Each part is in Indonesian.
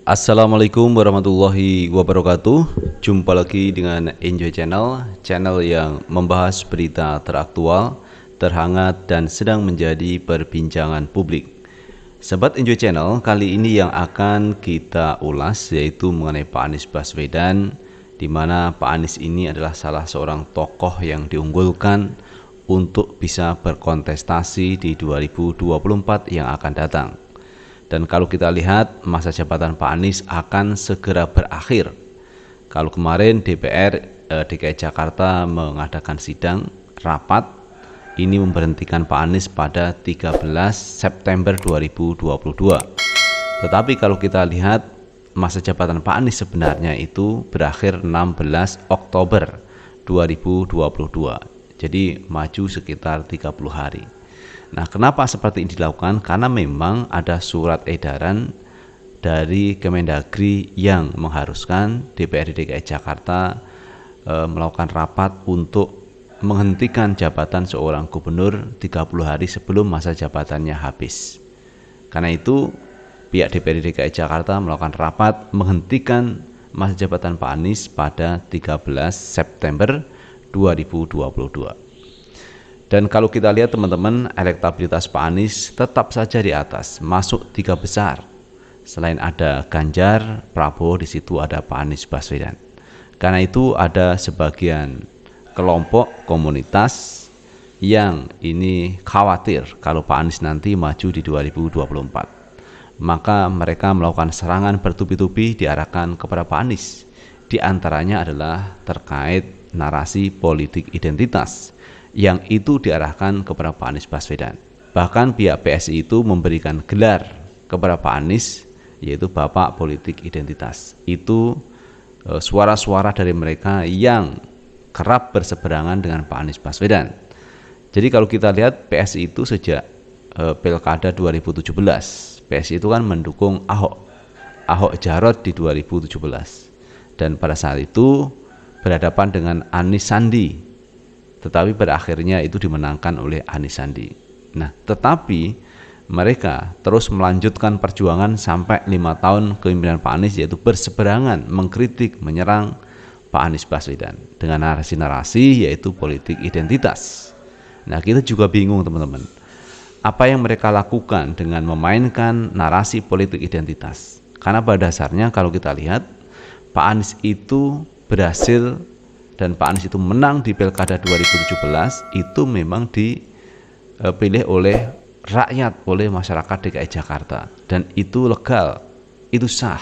Assalamualaikum warahmatullahi wabarakatuh. Jumpa lagi dengan Enjoy Channel, channel yang membahas berita teraktual, terhangat, dan sedang menjadi perbincangan publik. Sobat Enjoy Channel, kali ini yang akan kita ulas yaitu mengenai Pak Anies Baswedan, di mana Pak Anies ini adalah salah seorang tokoh yang diunggulkan untuk bisa berkontestasi di 2024 yang akan datang. Dan kalau kita lihat, masa jabatan Pak Anies akan segera berakhir. Kalau kemarin DPR DKI Jakarta mengadakan sidang rapat, ini memberhentikan Pak Anies pada 13 September 2022. Tetapi kalau kita lihat, masa jabatan Pak Anies sebenarnya itu berakhir 16 Oktober 2022. Jadi maju sekitar 30 hari. Nah, kenapa seperti ini dilakukan? Karena memang ada surat edaran dari Kemendagri yang mengharuskan DPRD DKI Jakarta melakukan rapat untuk menghentikan jabatan seorang gubernur 30 hari sebelum masa jabatannya habis. Karena itu, pihak DPRD DKI Jakarta melakukan rapat menghentikan masa jabatan Pak Anies pada 13 September 2022. Dan kalau kita lihat teman-teman, elektabilitas Pak Anies tetap saja di atas, masuk 3 besar. Selain ada Ganjar, Prabowo, di situ ada Pak Anies Baswedan. Karena itu ada sebagian kelompok komunitas yang ini khawatir kalau Pak Anies nanti maju di 2024. Maka mereka melakukan serangan bertubi-tubi diarahkan kepada Pak Anies. Di antaranya adalah terkait narasi politik identitas yang itu diarahkan kepada Pak Anies Baswedan. Bahkan pihak PSI itu memberikan gelar kepada Pak Anies, yaitu Bapak Politik Identitas. Itu suara-suara dari mereka yang kerap berseberangan dengan Pak Anies Baswedan. Jadi kalau kita lihat, PSI itu sejak Pilkada 2017, PSI itu kan mendukung Ahok Jarot di 2017. Dan pada saat itu berhadapan dengan Anies Sandi, tetapi berakhirnya itu dimenangkan oleh Anies Sandi. Nah, tetapi mereka terus melanjutkan perjuangan sampai 5 tahun kepemimpinan Pak Anies, yaitu berseberangan, mengkritik, menyerang Pak Anies Baswedan dengan narasi-narasi yaitu politik identitas. Nah, kita juga bingung teman-teman, apa yang mereka lakukan dengan memainkan narasi politik identitas. Karena pada dasarnya kalau kita lihat, Pak Anies itu berhasil dan Pak Anies itu menang di Pilkada 2017 itu memang dipilih oleh rakyat, oleh masyarakat DKI Jakarta, dan itu legal, itu sah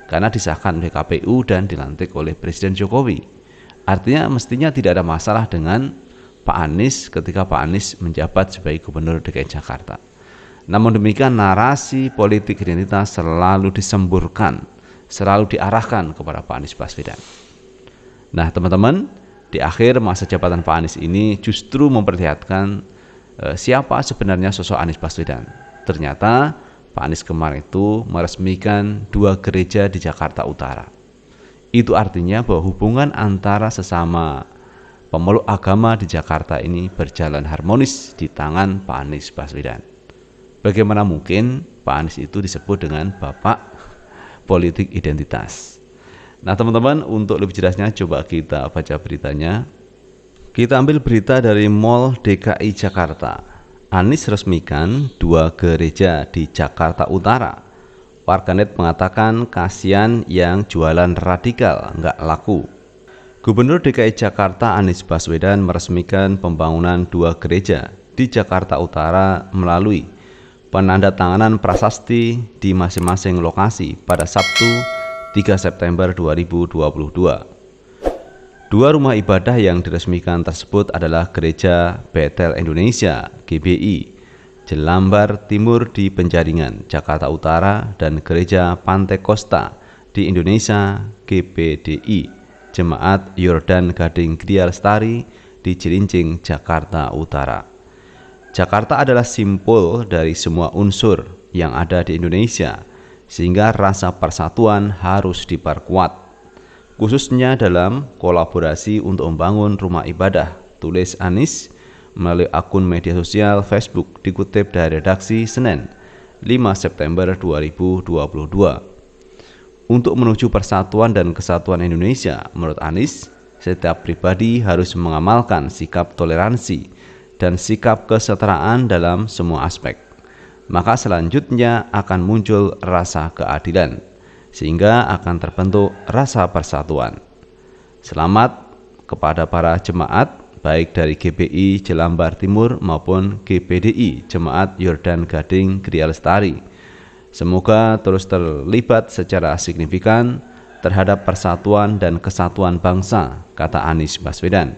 karena disahkan oleh KPU dan dilantik oleh Presiden Jokowi. Artinya mestinya tidak ada masalah dengan Pak Anies ketika Pak Anies menjabat sebagai Gubernur DKI Jakarta. Namun demikian, narasi politik identitas selalu disemburkan, selalu diarahkan kepada Pak Anies Baswedan. Nah teman-teman, di akhir masa jabatan Pak Anies ini justru memperlihatkan siapa sebenarnya sosok Anies Baswedan. Ternyata Pak Anies kemarin itu meresmikan 2 gereja di Jakarta Utara. Itu artinya bahwa hubungan antara sesama pemeluk agama di Jakarta ini berjalan harmonis di tangan Pak Anies Baswedan. Bagaimana mungkin Pak Anies itu disebut dengan Bapak Politik Identitas? Nah teman-teman, untuk lebih jelasnya coba kita baca beritanya. Kita ambil berita dari Mall DKI Jakarta. Anies resmikan 2 gereja di Jakarta Utara. Warganet mengatakan kasihan yang jualan radikal nggak laku. Gubernur DKI Jakarta Anies Baswedan meresmikan pembangunan 2 gereja di Jakarta Utara melalui penandatanganan prasasti di masing-masing lokasi pada Sabtu 3 September 2022. 2 rumah ibadah yang diresmikan tersebut adalah Gereja Bethel Indonesia GBI Jelambar Timur di Penjaringan, Jakarta Utara, dan Gereja Pantai Costa di Indonesia GPDI Jemaat Yordan Gading Gria Lestari di Cilincing, Jakarta Utara. Jakarta adalah simpul dari semua unsur yang ada di Indonesia, sehingga rasa persatuan harus diperkuat, khususnya dalam kolaborasi untuk membangun rumah ibadah, tulis Anies melalui akun media sosial Facebook dikutip dari redaksi Senin 5 September 2022. Untuk menuju persatuan dan kesatuan Indonesia, menurut Anies, setiap pribadi harus mengamalkan sikap toleransi dan sikap kesetaraan dalam semua aspek. Maka selanjutnya akan muncul rasa keadilan, sehingga akan terbentuk rasa persatuan. Selamat kepada para jemaat, baik dari GBI Jelambar Timur maupun GPDI Jemaat Yordan Gading Gria Lestari. Semoga terus terlibat secara signifikan terhadap persatuan dan kesatuan bangsa, kata Anies Baswedan.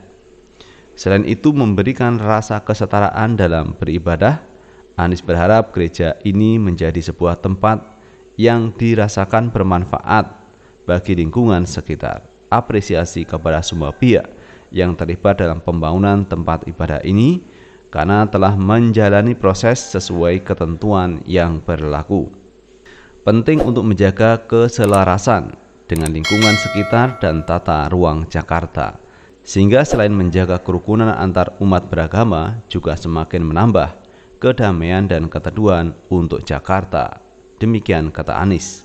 Selain itu, memberikan rasa kesetaraan dalam beribadah, Anies berharap gereja ini menjadi sebuah tempat yang dirasakan bermanfaat bagi lingkungan sekitar. Apresiasi kepada semua pihak yang terlibat dalam pembangunan tempat ibadah ini karena telah menjalani proses sesuai ketentuan yang berlaku. Penting untuk menjaga keselarasan dengan lingkungan sekitar dan tata ruang Jakarta, sehingga selain menjaga kerukunan antar umat beragama, juga semakin menambah kedamaian dan keteduhan untuk Jakarta. Demikian kata Anies.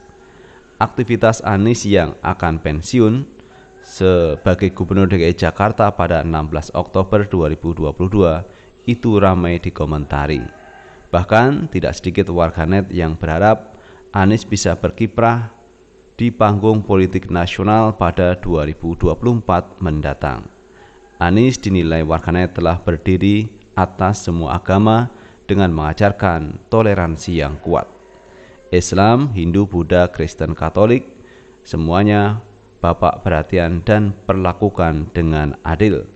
Aktivitas Anies yang akan pensiun sebagai Gubernur DKI Jakarta pada 16 Oktober 2022 itu ramai dikomentari. Bahkan tidak sedikit warganet yang berharap Anies bisa berkiprah di panggung politik nasional pada 2024 mendatang. Anies dinilai warganet telah berdiri atas semua agama dengan mengajarkan toleransi yang kuat. Islam, Hindu, Buddha, Kristen, Katolik, semuanya Bapak perhatian dan perlakukan dengan adil.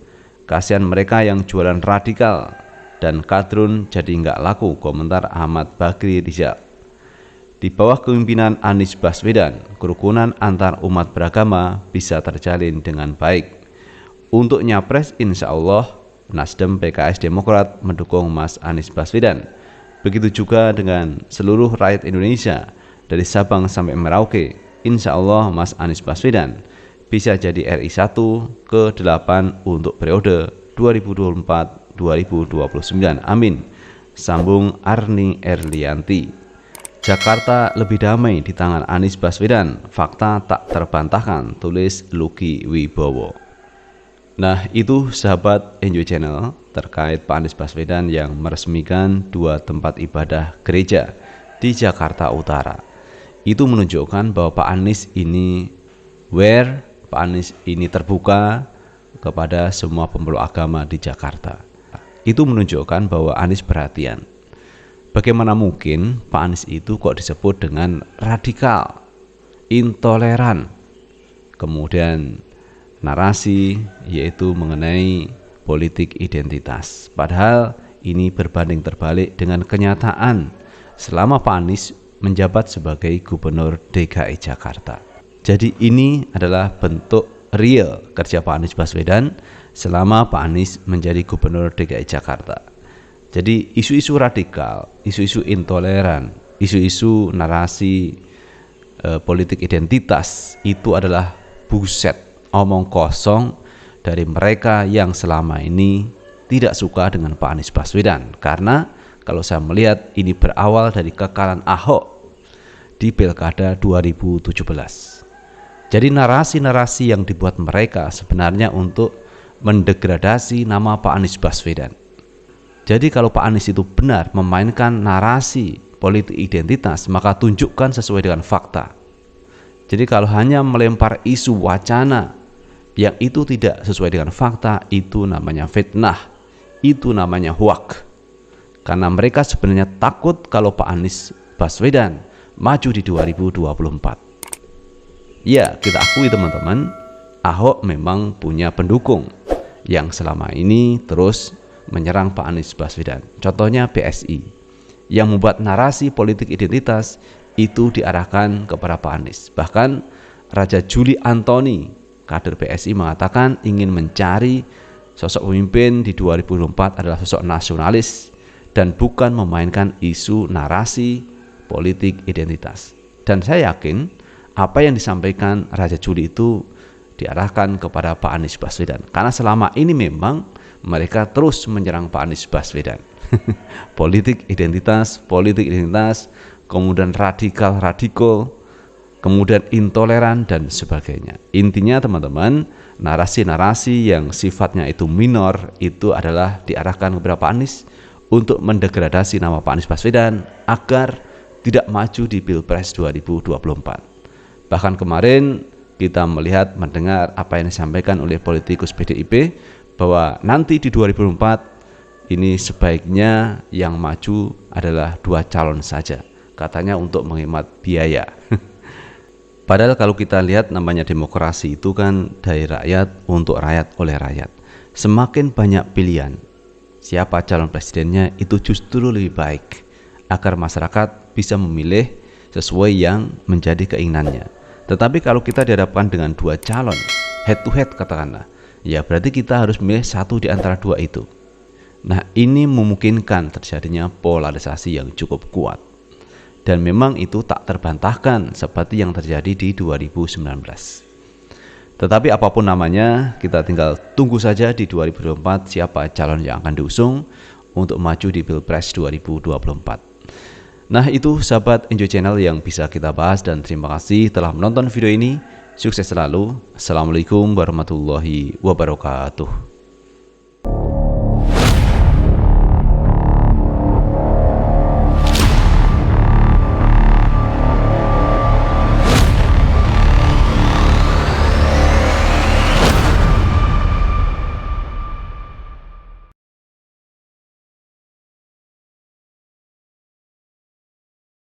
Kasihan mereka yang jualan radikal dan kadrun jadi nggak laku, komentar Ahmad Bakri Rizak. Di bawah kepemimpinan Anies Baswedan, kerukunan antar umat beragama bisa terjalin dengan baik. Untuk Nyapres, insya Allah Nasdem, PKS, Demokrat mendukung Mas Anies Baswedan. Begitu juga dengan seluruh rakyat Indonesia dari Sabang sampai Merauke. Insya Allah Mas Anies Baswedan bisa jadi RI 1 ke-8 untuk periode 2024-2029. Amin. Sambung Arni Erlianti. Jakarta lebih damai di tangan Anies Baswedan, fakta tak terbantahkan, tulis Luki Wibowo. Nah, itu sahabat Enjoy Channel terkait Pak Anies Baswedan yang meresmikan 2 tempat ibadah gereja di Jakarta Utara. Itu menunjukkan bahwa Pak Anies ini Pak Anies ini terbuka kepada semua pemeluk agama di Jakarta. Itu menunjukkan bahwa Anies perhatian. Bagaimana mungkin Pak Anies itu kok disebut dengan radikal, intoleran, kemudian narasi yaitu mengenai politik identitas. Padahal ini berbanding terbalik dengan kenyataan selama Pak Anies menjabat sebagai Gubernur DKI Jakarta. Jadi ini adalah bentuk real kerja Pak Anies Baswedan selama Pak Anies menjadi Gubernur DKI Jakarta. Jadi isu-isu radikal, isu-isu intoleran, isu-isu narasi politik identitas itu adalah buset, omong kosong dari mereka yang selama ini tidak suka dengan Pak Anies Baswedan. Karena kalau saya melihat ini berawal dari kekalahan Ahok di Pilkada 2017. Jadi narasi-narasi yang dibuat mereka sebenarnya untuk mendegradasi nama Pak Anies Baswedan. Jadi kalau Pak Anies itu benar memainkan narasi politik identitas, maka tunjukkan sesuai dengan fakta. Jadi kalau hanya melempar isu wacana yang itu tidak sesuai dengan fakta, itu namanya fitnah, itu namanya hoax. Karena mereka sebenarnya takut kalau Pak Anies Baswedan maju di 2024. Ya, kita akui teman-teman, Ahok memang punya pendukung yang selama ini terus menyerang Pak Anies Baswedan. Contohnya PSI yang membuat narasi politik identitas itu diarahkan kepada Pak Anies. Bahkan Raja Juli Antoni, kader PSI, mengatakan ingin mencari sosok pemimpin di 2024 adalah sosok nasionalis dan bukan memainkan isu narasi politik identitas. Dan saya yakin apa yang disampaikan Raja Juli itu diarahkan kepada Pak Anies Baswedan. Karena selama ini memang mereka terus menyerang Pak Anies Baswedan. politik identitas, kemudian radikal, kemudian intoleran dan sebagainya. Intinya teman-teman, narasi-narasi yang sifatnya itu minor itu adalah diarahkan kepada Pak Anies untuk mendegradasi nama Pak Anies Baswedan agar tidak maju di Pilpres 2024. Bahkan kemarin kita melihat mendengar apa yang disampaikan oleh politikus PDIP bahwa nanti di 2024 ini sebaiknya yang maju adalah 2 calon saja, katanya untuk menghemat biaya. Padahal kalau kita lihat namanya demokrasi itu kan dari rakyat untuk rakyat oleh rakyat. Semakin banyak pilihan siapa calon presidennya itu justru lebih baik agar masyarakat bisa memilih sesuai yang menjadi keinginannya. Tetapi kalau kita dihadapkan dengan 2 calon head to head katakanlah, ya berarti kita harus memilih satu di antara 2 itu. Nah, ini memungkinkan terjadinya polarisasi yang cukup kuat. Dan memang itu tak terbantahkan seperti yang terjadi di 2019. Tetapi apapun namanya, kita tinggal tunggu saja di 2024 siapa calon yang akan diusung untuk maju di Pilpres 2024. Nah, itu sahabat Enjoy Channel yang bisa kita bahas, dan terima kasih telah menonton video ini. Sukses selalu. Assalamualaikum warahmatullahi wabarakatuh.